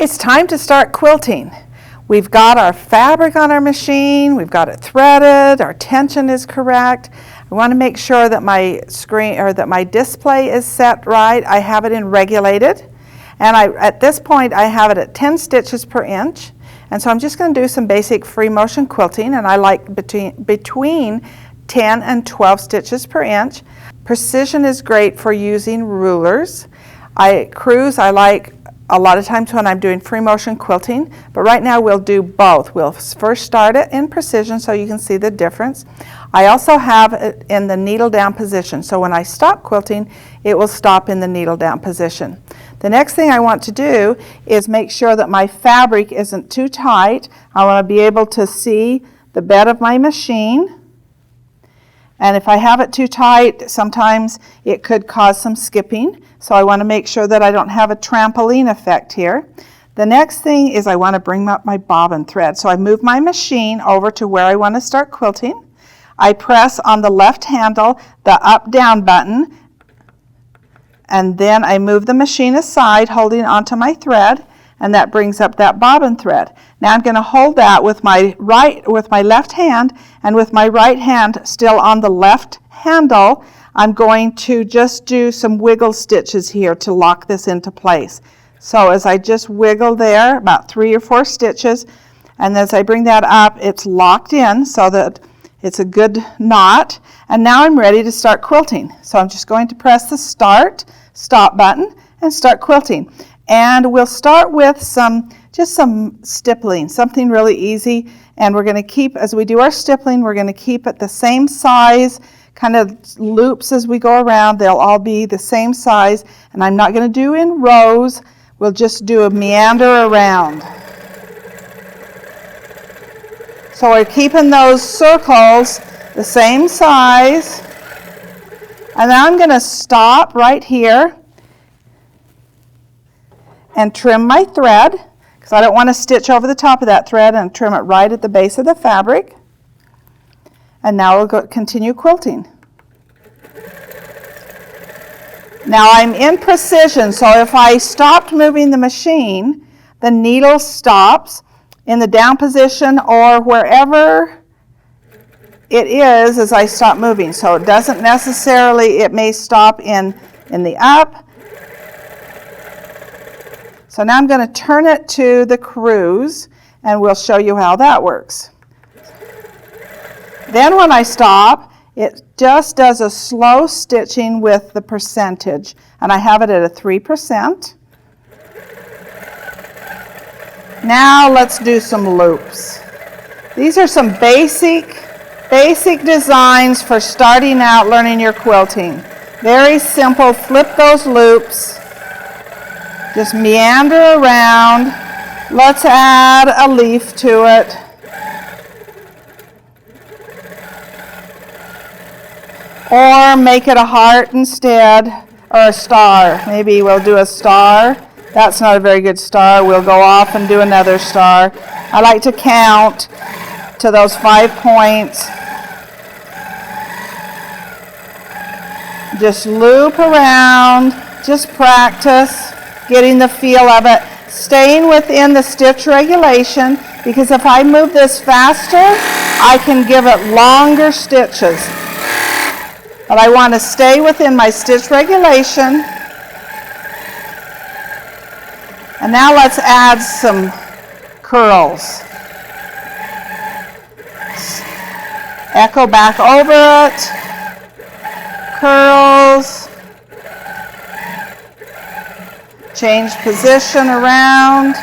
It's time to start quilting. We've got our fabric on our machine, we've got it threaded, our tension is correct. I want to make sure that my screen or that my display is set right. I have it in regulated, and at this point I have it at 10 stitches per inch. And so I'm just going to do some basic free motion quilting, and I like between 10 and 12 stitches per inch. Precision is great for using rulers. I like a lot of times when I'm doing free motion quilting, but right now we'll do both. We'll first start it in precision so you can see the difference. I also have it in the needle down position, so when I stop quilting, it will stop in the needle down position. The next thing I want to do is make sure that my fabric isn't too tight. I want to be able to see the bed of my machine. And if I have it too tight, sometimes it could cause some skipping. So I want to make sure that I don't have a trampoline effect here. The next thing is I want to bring up my bobbin thread. So I move my machine over to where I want to start quilting. I press on the left handle the up-down button, and then I move the machine aside holding onto my thread, and that brings up that bobbin thread. Now I'm going to hold that with my left hand, and with my right hand still on the left handle, I'm going to just do some wiggle stitches here to lock this into place. So as I just wiggle there, about 3 or 4 stitches, and as I bring that up, it's locked in so that it's a good knot. And now I'm ready to start quilting. So I'm just going to press the stop button and start quilting. And we'll start with just some stippling, something really easy. And we're going to keep, as we do our stippling, we're going to keep it the same size, kind of loops as we go around. They'll all be the same size. And I'm not going to do in rows. We'll just do a meander around. So we're keeping those circles the same size. And then I'm going to stop right here and trim my thread, because I don't want to stitch over the top of that thread, and trim it right at the base of the fabric. And now we'll continue quilting. Now I'm in precision, so if I stopped moving the machine, the needle stops in the down position or wherever it is as I stop moving. So it doesn't necessarily, it may stop in the up. So now I'm going to turn it to the cruise, and we'll show you how that works. Then when I stop, it just does a slow stitching with the percentage, and I have it at a 3%. Now let's do some loops. These are some basic designs for starting out learning your quilting. Very simple. Flip those loops. Just meander around. Let's add a leaf to it. Or make it a heart instead, or a star. Maybe we'll do a star. That's not a very good star. We'll go off and do another star. I like to count to those 5 points. Just loop around. Just practice getting the feel of it. Staying within the stitch regulation, because if I move this faster, I can give it longer stitches. But I want to stay within my stitch regulation. And now let's add some curls. Echo back over it. Curls. Change position around.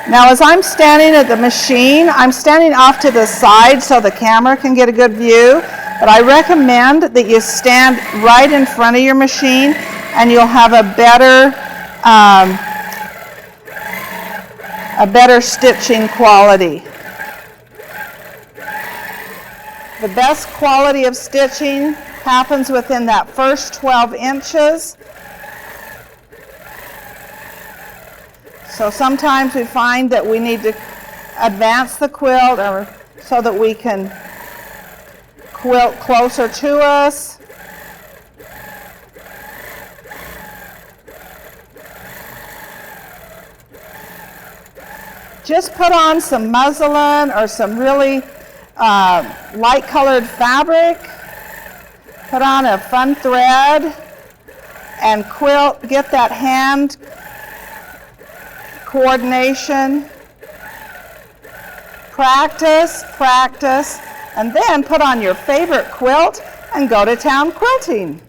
Now as I'm standing at the machine, I'm standing off to the side so the camera can get a good view. But I recommend that you stand right in front of your machine, and you'll have a better stitching quality. The best quality of stitching happens within that first 12 inches. So sometimes we find that we need to advance the quilt so that we can quilt closer to us. Just put on some muslin or some really light colored fabric. Put on a fun thread and quilt, get that hand coordination. Practice, practice, and then put on your favorite quilt and go to town quilting.